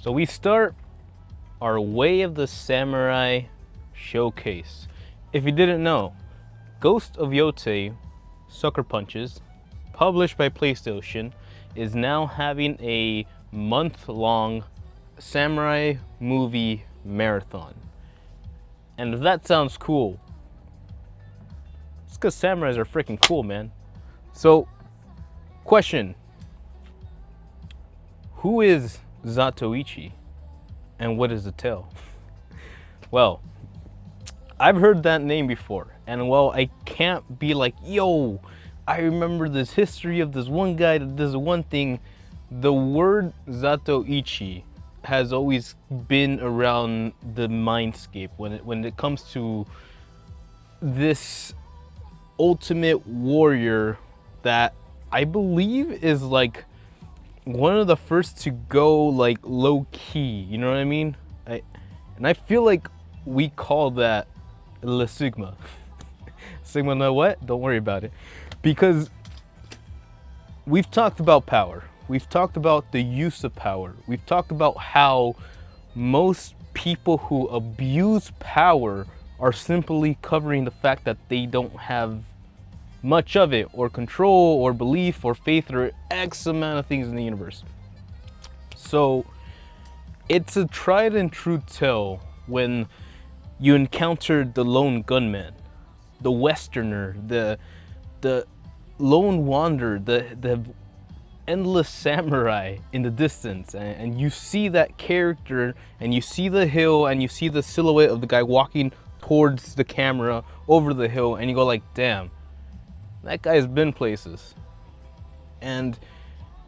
So we start our Way of the Samurai showcase. If you didn't know, Ghost of Yotei Sucker Punches, published by PlayStation, is now having a month-long samurai movie marathon. And if that sounds cool, it's because samurais are freaking cool, man. So, question. Who is Zantoichi and what is the tale? Well, I've heard that name before, and well, I can't be like, yo, I remember this history of this one guy that does one thing. The word Zantoichi has always been around the mindscape when it comes to this ultimate warrior that I believe is like one of the first to go like low key, you know what I mean? I feel like we call that Le Sigma. Sigma know what? Don't worry about it. Because we've talked about power. We've talked about the use of power. We've talked about how most people who abuse power are simply covering the fact that they don't have much of it, or control, or belief, or faith, or X amount of things in the universe. So it's a tried and true tale when you encounter the lone gunman, the Westerner, the lone wanderer, the endless samurai in the distance, and you see that character, and you see the hill, and you see the silhouette of the guy walking towards the camera over the hill, and you go like, damn, that guy's been places. And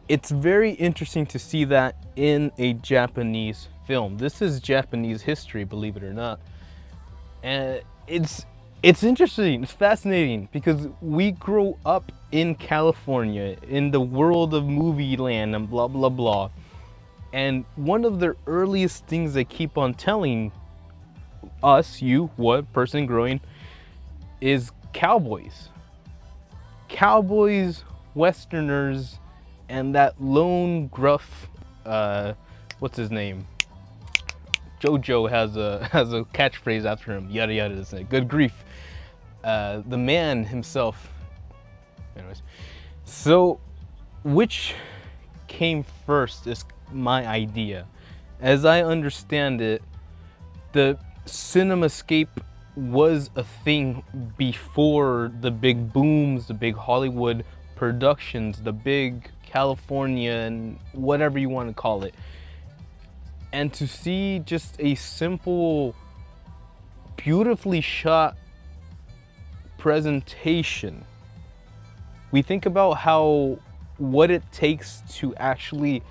it's very interesting to see that in a Japanese film. This is Japanese history, believe it or not. And it's interesting, it's fascinating, because we grow up in California, in the world of movie land and blah, blah, blah. And one of the earliest things they keep on telling us, you, what person growing, is cowboys. Cowboys, Westerners, and that lone gruff, what's his name? JoJo has a catchphrase after him, yada yada, this thing. Good grief. The man himself. Anyways, so which came first is my idea. As I understand it, the cinemascape was a thing before the big booms, the big Hollywood productions, the big California and whatever you want to call it. And to see just a simple, beautifully shot presentation, we think about what it takes to actually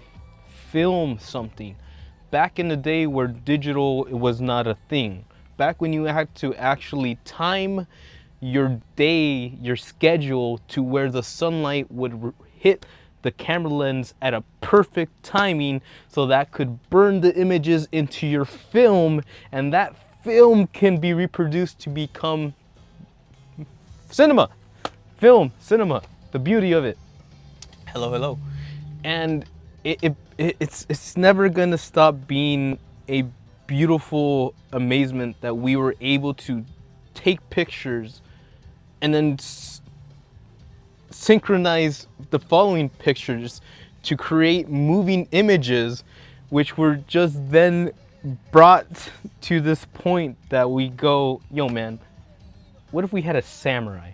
film something. Back in the day where digital was not a thing, back when you had to actually time your day, your schedule, to where the sunlight would hit the camera lens at a perfect timing so that could burn the images into your film, and that film can be reproduced to become cinema. Film, cinema, the beauty of it. Hello, hello. And it's never gonna stop being a beautiful amazement that we were able to take pictures and then synchronize the following pictures to create moving images, which were just then brought to this point that we go, yo man, what if we had a samurai?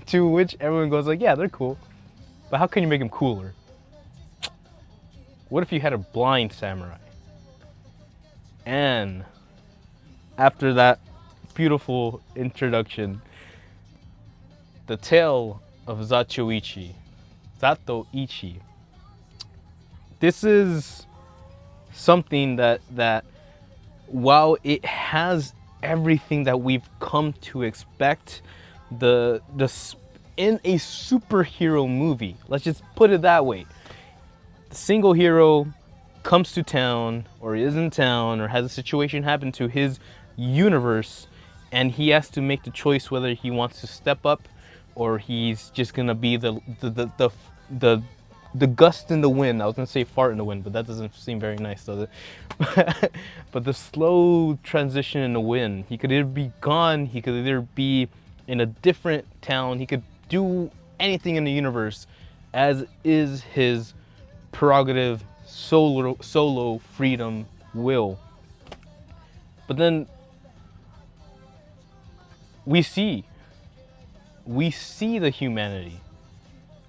To which everyone goes like, yeah, they're cool, but how can you make them cooler? What if you had a blind samurai? And after that beautiful introduction, the tale of Zantoichi. This is something that while it has everything that we've come to expect, in a superhero movie, let's just put it that way. The single hero comes to town, or is in town, or has a situation happen to his universe, and he has to make the choice whether he wants to step up or he's just gonna be the the gust in the wind. I was gonna say fart in the wind, but that doesn't seem very nice, does it? But the slow transition in the wind. He could either be gone, he could either be in a different town, he could do anything in the universe as is his prerogative, solo freedom will. But then we see the humanity.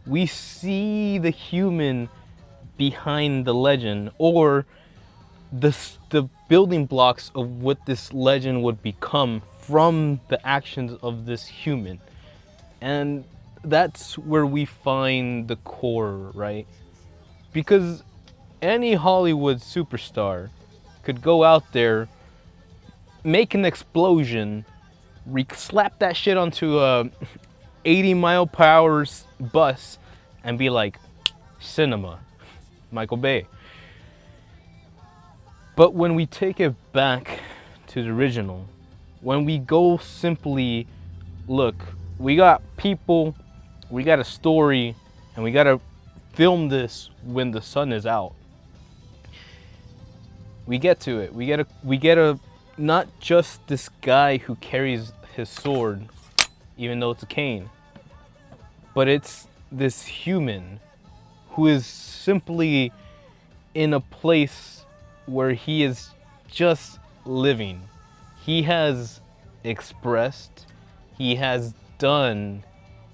We see the human behind the legend, or the building blocks of what this legend would become from the actions of this human. And that's where we find the core, right? Because any Hollywood superstar could go out there, make an explosion, slap that shit onto a 80-mile-per-hour bus, and be like, cinema, Michael Bay. But when we take it back to the original, when we go simply, look, we got people, we got a story, and we gotta film this when the sun is out. We get to it. We get a not just this guy who carries his sword, even though it's a cane, but it's this human who is simply in a place where he is just living. He has expressed, he has done,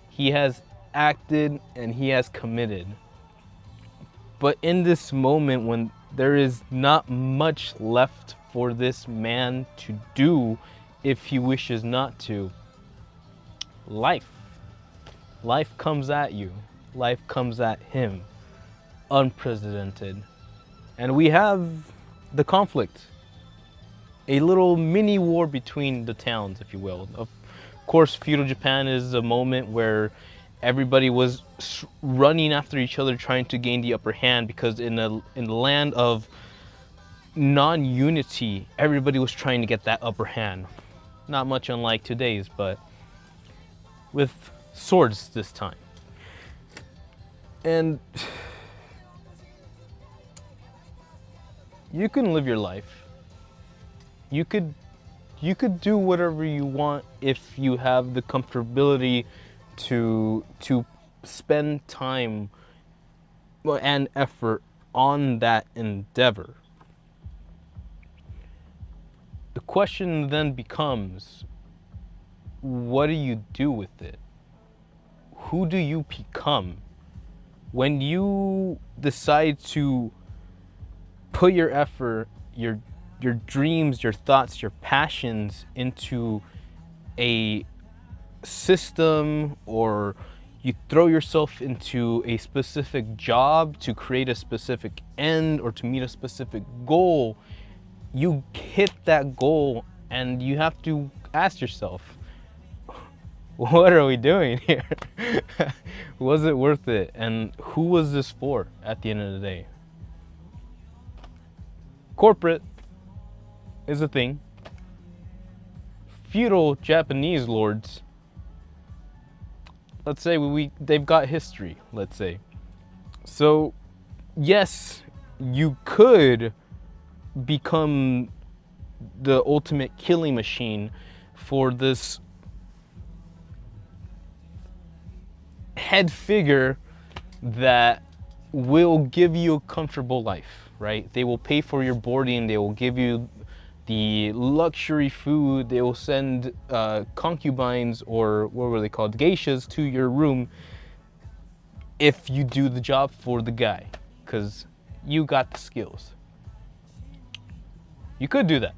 he has acted, and he has committed. But in this moment when there is not much left for this man to do if he wishes not to, life comes at you. Life comes at him, unprecedented. And we have the conflict, a little mini war between the towns, if you will. Of course, feudal Japan is a moment where everybody was running after each other, trying to gain the upper hand, because in the land of non-unity, everybody was trying to get that upper hand. Not much unlike today's, but with swords this time. And you can live your life. You could do whatever you want if you have the comfortability to spend time and effort on that endeavor. The question then becomes, what do you do with it? Who do you become? When you decide to put your effort, your dreams, your thoughts, your passions into a system, or you throw yourself into a specific job to create a specific end or to meet a specific goal, you hit that goal and you have to ask yourself, what are we doing here? Was it worth it? And who was this for at the end of the day? Corporate is a thing. Feudal Japanese lords, let's say they've got history, let's say. So yes, you could become the ultimate killing machine for this head figure that will give you a comfortable life, right? They will pay for your boarding, they will give you the luxury food, they will send concubines, or what were they called, geishas, to your room if you do the job for the guy, because you got the skills. You could do that.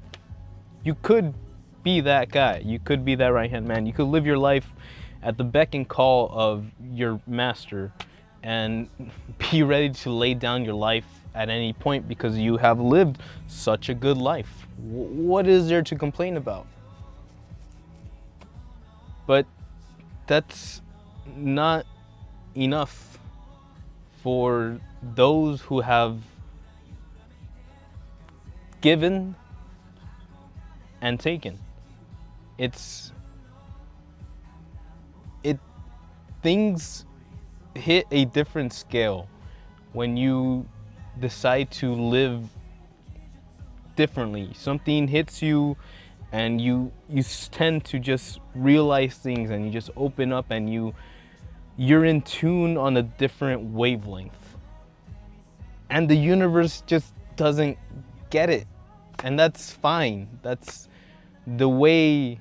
You could be that guy. You could be that right-hand man. You could live your life at the beck and call of your master and be ready to lay down your life at any point because you have lived such a good life. What is there to complain about? But that's not enough for those who have given and taken. Things hit a different scale when you decide to live differently. Something hits you and you tend to just realize things, and you just open up, and you're in tune on a different wavelength. And the universe just doesn't get it. And that's fine. That's the way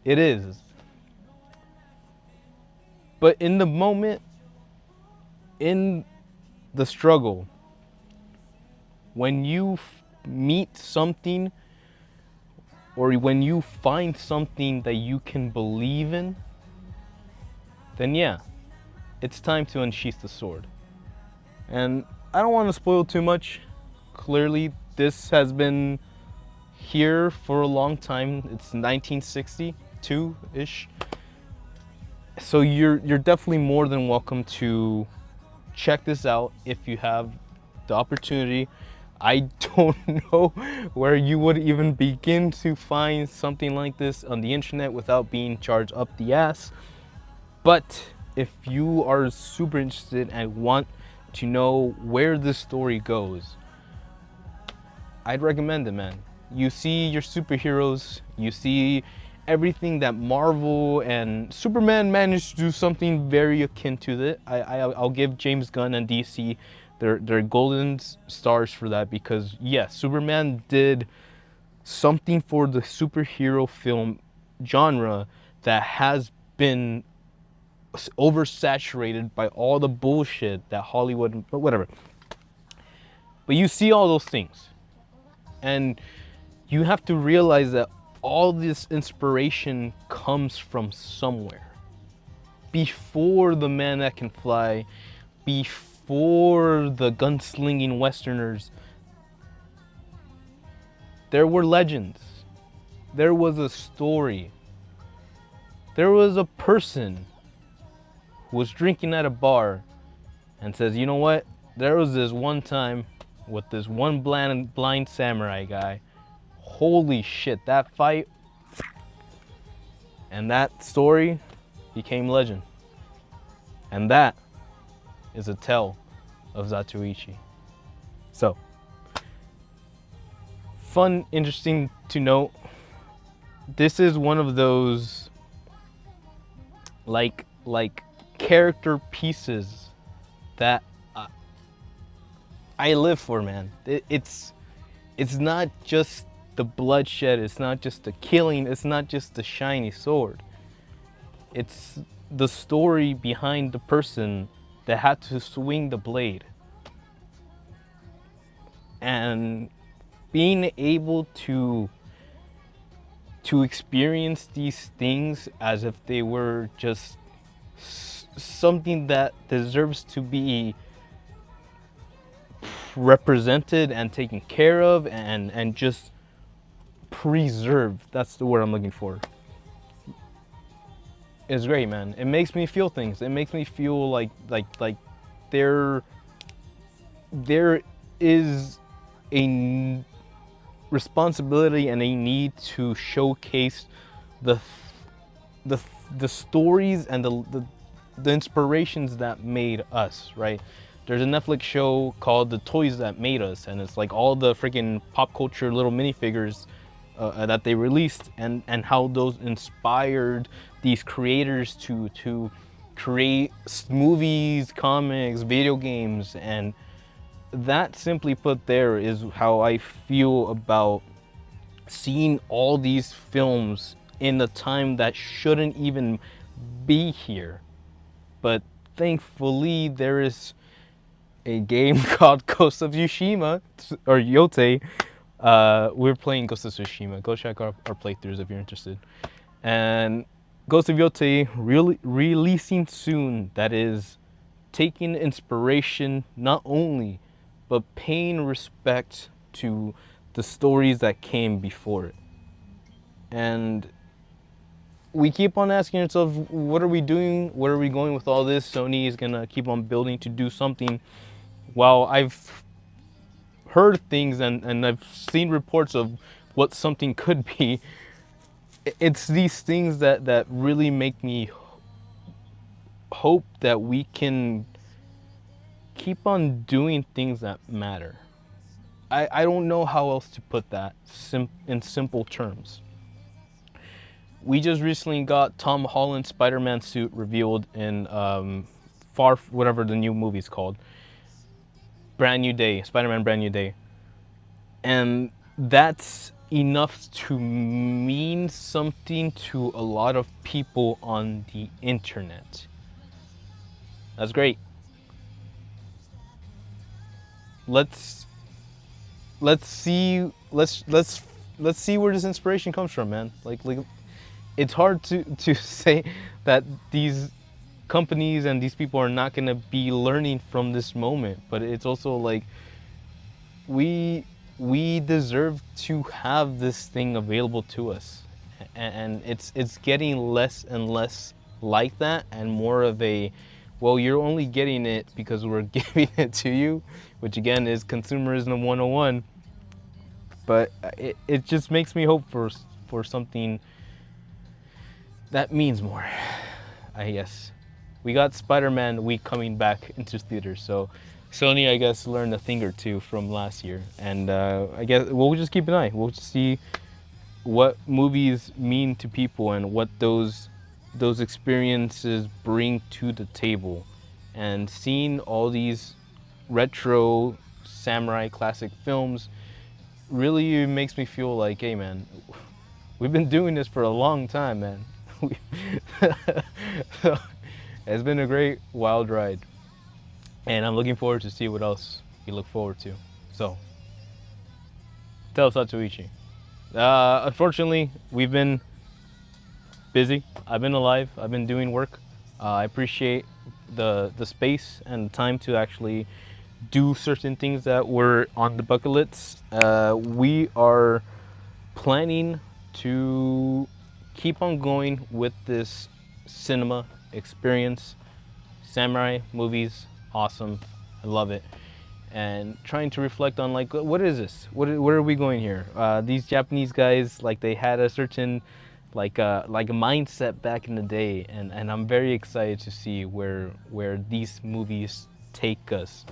it is. But in the moment, in the struggle, when you meet something, or when you find something that you can believe in, then yeah, it's time to unsheath the sword. And I don't want to spoil too much. Clearly, this has been here for a long time. It's 1962-ish. So you're definitely more than welcome to check this out if you have the opportunity. I don't know where you would even begin to find something like this on the internet without being charged up the ass. But if you are super interested and want to know where this story goes, I'd recommend it, man. You see your superheroes, you see everything that Marvel and Superman managed to do something very akin to that. I'll give James Gunn and DC their golden stars for that, because yes, Superman did something for the superhero film genre that has been oversaturated by all the bullshit that Hollywood, whatever. But you see all those things, and you have to realize that all this inspiration comes from somewhere. Before the man that can fly, before the gunslinging Westerners, there were legends. There was a story. There was a person who was drinking at a bar and says, you know what? There was this one time with this one blind samurai guy. Holy shit, that fight and that story became legend. And that is a tale of Zantoichi. So, fun, interesting to note. This is one of those like character pieces that I live for, man. It's not just the bloodshed, it's not just the killing, it's not just the shiny sword. It's the story behind the person that had to swing the blade. And being able to experience these things as if they were just something that deserves to be represented and taken care of and just preserved. That's the word I'm looking for. It's great, man. It makes me feel things. It makes me feel like there is a responsibility and a need to showcase the stories and the inspirations that made us, right? There's a Netflix show called The Toys That Made Us, and it's like all the freaking pop culture little minifigures that they released, and how those inspired these creators to create movies, comics, video games. And that, simply put, there is how I feel about seeing all these films in a time that shouldn't even be here. But thankfully there is a game called Ghost of Tsushima, or Yote. We're playing Ghost of Tsushima. Go check our playthroughs if you're interested. And Ghost of Yote releasing soon, that is taking inspiration not only, but paying respect to the stories that came before it. And we keep on asking ourselves, what are we doing? Where are we going with all this? Sony is gonna keep on building to do something. While I've heard things and I've seen reports of what something could be, it's these things that really make me hope that we can keep on doing things that matter. I don't know how else to put that in simple terms. We just recently got Tom Holland's Spider-Man suit revealed in whatever the new movie's called. Brand New Day, Spider-Man Brand New Day. And that's enough to mean something to a lot of people on the internet. That's great. Let's see where this inspiration comes from, man. Like it's hard to say that these companies and these people are not gonna be learning from this moment, but it's also like we deserve to have this thing available to us, and it's getting less and less like that, and more of a, well, you're only getting it because we're giving it to you, which again is consumerism 101. But it just makes me hope for something that means more, I guess. We got Spider-Man week coming back into theaters, so Sony, I guess, learned a thing or two from last year, and I guess we'll just keep an eye. We'll just see what movies mean to people and what those experiences bring to the table. And seeing all these retro samurai classic films really makes me feel like, hey man, we've been doing this for a long time, man. So, it's been a great wild ride, and I'm looking forward to see what else we look forward to. So, tell Zantoichi. Unfortunately, we've been busy. I've been alive. I've been doing work. I appreciate the space and time to actually do certain things that were on the bucket list. We are planning to keep on going with this cinema experience. Samurai movies, awesome. I love it. And trying to reflect on, like, what is this? Where are we going here? These Japanese guys, like, they had a certain like a mindset back in the day, and I'm very excited to see where these movies take us,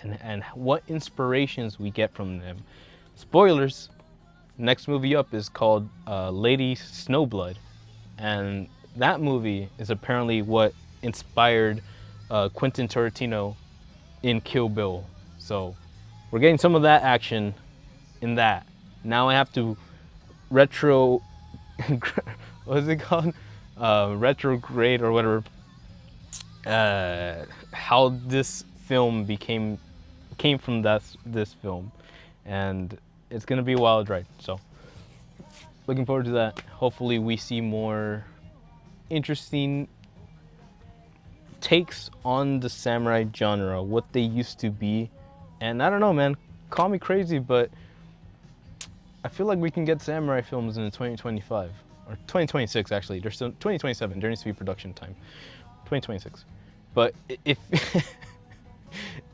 and what inspirations we get from them. Spoilers, next movie up is called Lady Snowblood, and that movie is apparently what inspired Quentin Tarantino in Kill Bill. So we're getting some of that action in that. Now I have to what is it called? Retrograde or whatever. How this film came from this film, and it's gonna be a wild ride. So looking forward to that. Hopefully we see more interesting takes on the samurai genre, what they used to be. And I don't know, man, call me crazy, but I feel like we can get samurai films in 2025 or 2026. Actually, there's still 2027. There needs to be production time. 2026. But if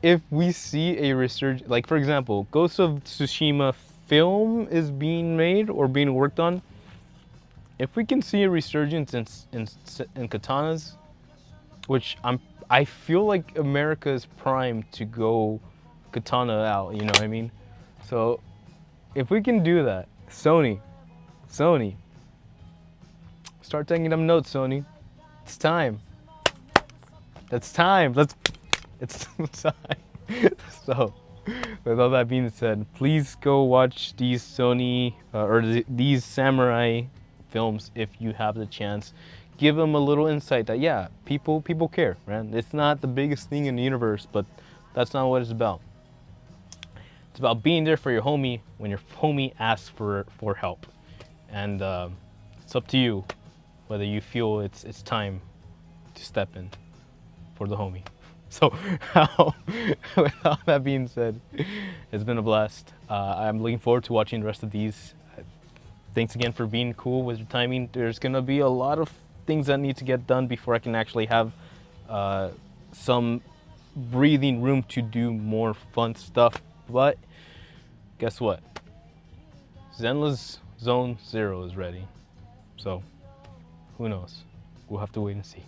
if we see a resurgence, like for example, Ghost of Tsushima film is being made or being worked on. If we can see a resurgence in katanas, which I feel like America is primed to go katana out, you know what I mean? So if we can do that, Sony, start taking them notes, Sony. It's time. It's time. It's time. So, with all that being said, please go watch these Sony these samurai films if you have the chance. Give them a little insight that, yeah, people care, man. It's not the biggest thing in the universe, but that's not what it's about. It's about being there for your homie when your homie asks for help, and it's up to you whether you feel it's time to step in for the homie. So, with all that being said, it's been a blast. I'm looking forward to watching the rest of these. Thanks again for being cool with your timing. There's gonna be a lot of things that need to get done before I can actually have some breathing room to do more fun stuff. But guess what? Zenla's Zone Zero is ready. So who knows? We'll have to wait and see.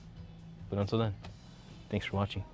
But until then, thanks for watching.